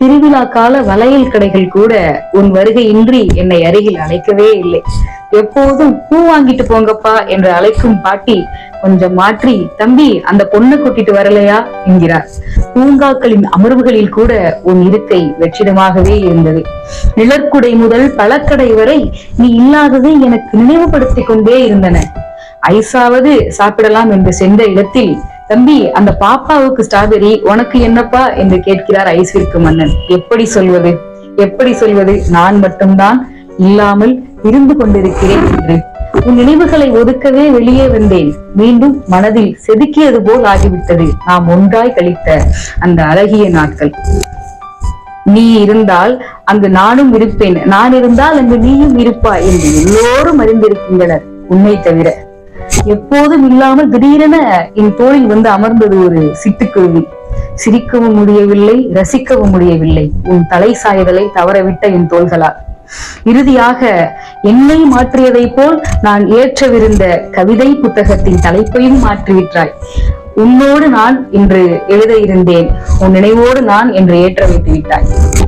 திருவிழா கால வளையல் கடைகள் கூட உன் வருகையின்றி என்னை அருகில் அழைக்கவே இல்லை. எப்போதும் பூ வாங்கிட்டு போங்கப்பா என்று அழைக்கும் பாட்டி கொஞ்சம் மாற்றி, தம்பி அந்த பொண்ணை கூட்டிட்டு வரலையா என்கிறார். பூங்காக்களின் அமர்வுகளில் கூட உன் இருக்கை வெற்றிடமாகவே இருந்தது. நிழற்குடை முதல் பழக்கடை வரை நீ இல்லாததை எனக்கு நினைவுபடுத்திக் கொண்டே இருந்தன. ஐஸாவது சாப்பிடலாம் என்று சென்ற இடத்தில், தம்பி அந்த பாப்பாவுக்கு ஸ்ட்ராபெரி, உனக்கு என்னப்பா என்று கேட்கிறார் ஐஸ்விற்கு மன்னன். எப்படி சொல்வது நான் மட்டும்தான் இல்லாமல் இருந்து கொண்டிருக்கிறேன் என்று. உன் நினைவுகளை ஒதுக்கவே வெளியே வந்தேன். மீண்டும் மனதில் செதுக்கியது போல் ஆகிவிட்டது நாம் ஒன்றாய் கழித்த அந்த அழகிய நாட்கள். நீ இருந்தால் அங்கு நானும் இருப்பேன், நான் இருந்தால் அங்கு நீயும் இருப்பாய் என்று எல்லோரும் அறிந்திருக்கின்றனர் உன்னை தவிர. எப்போதும் இல்லாமல் திடீரென என் தோளில் வந்து அமர்ந்தது ஒரு சிட்டுக்குருவி. சிரிக்கவும் முடியவில்லை, ரசிக்கவும் முடியவில்லை உன் தலை சாய்தலை தவறவிட்ட என் தோள்களால். இறுதியாக என்னை மாற்றியதை போல் நான் ஏற்றவிருந்த கவிதை புத்தகத்தின் தலைப்பையும் மாற்றிவிட்டாய். உன்னோடு நான் என்று எழுத இருந்தேன், உன் நினைவோடு நான் என்று ஏற்ற வைத்து விட்டாய்.